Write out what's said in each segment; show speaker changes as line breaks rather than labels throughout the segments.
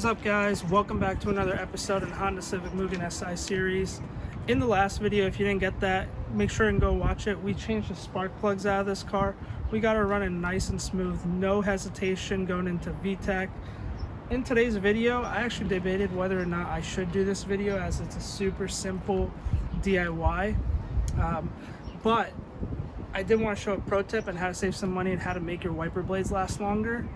is up, guys? Welcome back to another episode in Honda Civic Mugen SI series. In the last video, if you didn't get that, make sure and go watch it. We changed the spark plugs out of this car. We got it running nice and smooth, no hesitation going into VTEC. In today's video, I actually debated whether or not I should do this video, as it's a super simple DIY. But I did want to show a pro tip on how to save some money and how to make your wiper blades last longer.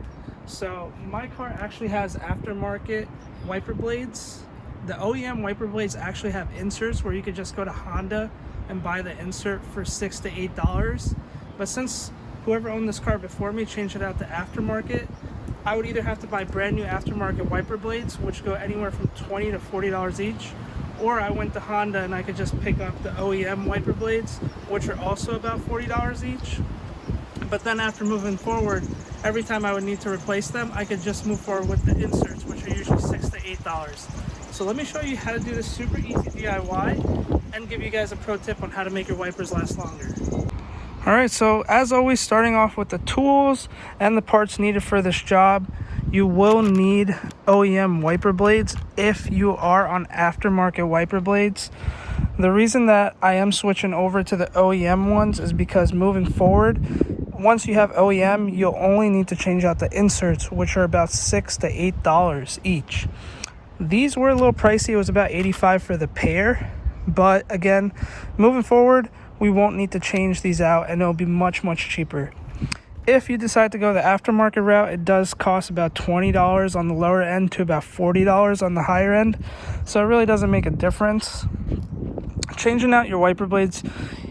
So my car actually has aftermarket wiper blades. The OEM wiper blades actually have inserts where you could just go to Honda and buy the insert for $6 to $8. But since whoever owned this car before me changed it out to aftermarket, I would either have to buy brand new aftermarket wiper blades, which go anywhere from $20 to $40 each, or I went to Honda and I could just pick up the OEM wiper blades, which are also about $40 each. But then after moving forward, every time I would need to replace them, I could just move forward with the inserts, which are usually $6 to $8. So let me show you how to do this super easy DIY and give you guys a pro tip on how to make your wipers last longer. Alright, so as always, starting off with the tools and the parts needed for this job, you will need OEM wiper blades if you are on aftermarket wiper blades. The reason that I am switching over to the OEM ones is because moving forward, once you have OEM, you'll only need to change out the inserts, which are about $6 to $8 each. These were a little pricey. It was about $85 for the pair, but again, moving forward, we won't need to change these out and it'll be much cheaper. If you decide to go the aftermarket route, it does cost about $20 on the lower end to about $40 on the higher end, so it really doesn't make a difference. Changing out your wiper blades,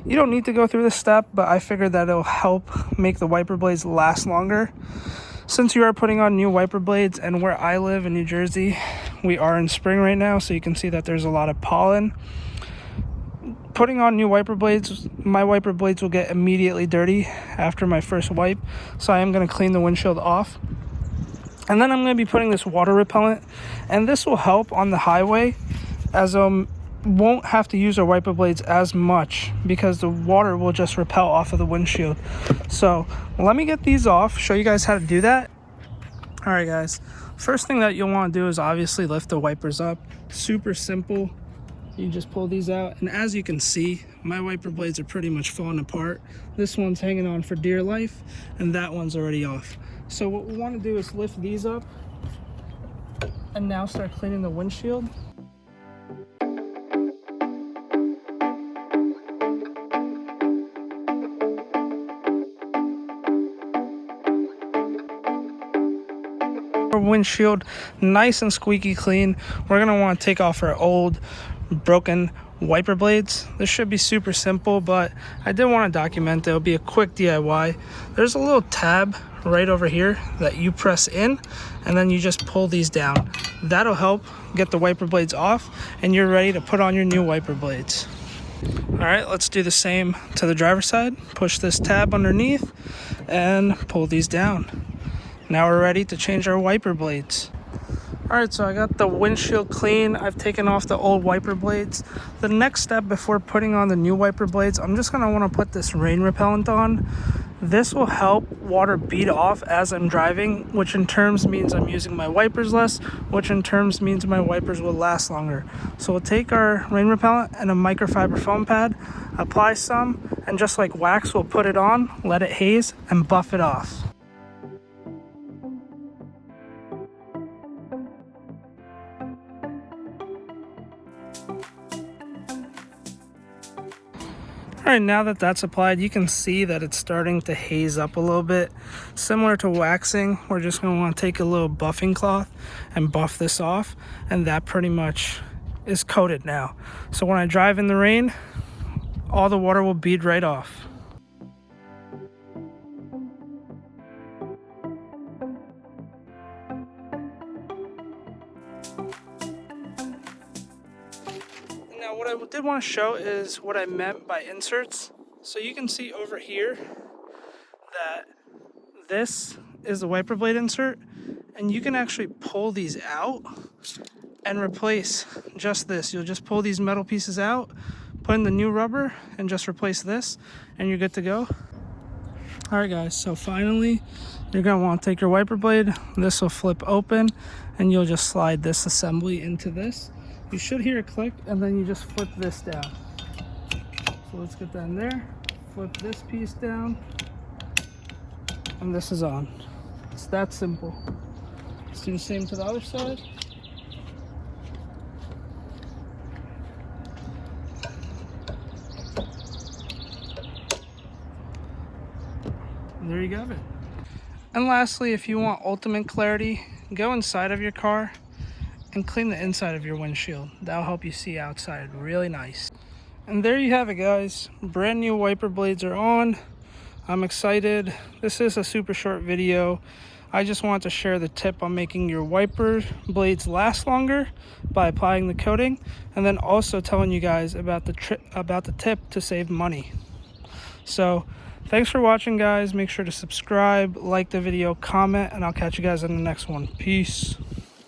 you don't need to go through this step, but I figured that it'll help make the wiper blades last longer. Since you are putting on new wiper blades, and where I live in New Jersey, we are in spring right now, so you can see that there's a lot of pollen. Putting on new wiper blades, my wiper blades will get immediately dirty after my first wipe, so I am going to clean the windshield off. And then I'm going to be putting this water repellent, and this will help on the highway, as won't have to use our wiper blades as much because the water will just repel off of the windshield. So let me get these off, show you guys how to do that. All right, guys, first thing that you'll want to do is obviously lift the wipers up. Super simple. You just pull these out, and as you can see, my wiper blades are pretty much falling apart. This one's hanging on for dear life, and that one's already off. So what we want to do is lift these up and now start cleaning the windshield. Our windshield nice and squeaky clean. We're going to want to take off our old broken wiper blades. This should be super simple, but I did want to document it. It'll be a quick DIY. There's a little tab right over here that you press in, and then you just pull these down. That'll help get the wiper blades off, and you're ready to put on your new wiper blades. All right, let's do the same to the driver's side. Push this tab underneath and pull these down. Now we're ready to change our wiper blades. All right, so I got the windshield clean. I've taken off the old wiper blades. The next step before putting on the new wiper blades, I'm just gonna wanna put this rain repellent on. This will help water bead off as I'm driving, which in terms means I'm using my wipers less, which in terms means my wipers will last longer. So we'll take our rain repellent and a microfiber foam pad, apply some, and just like wax, we'll put it on, let it haze, and buff it off. All right, now that that's applied, you can see that it's starting to haze up a little bit. Similar to waxing, we're just going to want to take a little buffing cloth and buff this off, and that pretty much is coated now. So when I drive in the rain, all the water will bead right off. Now what I did want to show is what I meant by inserts. So you can see over here that this is the wiper blade insert, and you can actually pull these out and replace just this. You'll just pull these metal pieces out, put in the new rubber, and just replace this, and you're good to go. Alright guys, so finally you're going to want to take your wiper blade. This will flip open and you'll just slide this assembly into this. You should hear a click and then you just flip this down. So let's get that in there. Flip this piece down and this is on. It's that simple. Let's do the same to the other side. And there you have it. And lastly, if you want ultimate clarity, go inside of your car and clean the inside of your windshield. That'll help you see outside really nice. And there you have it, guys. Brand new wiper blades are on. I'm excited. This is a super short video. I just wanted to share the tip on making your wiper blades last longer by applying the coating, and then also telling you guys about the tip to save money. So thanks for watching, guys. Make sure to subscribe, like the video, comment, and I'll catch you guys in the next one. Peace.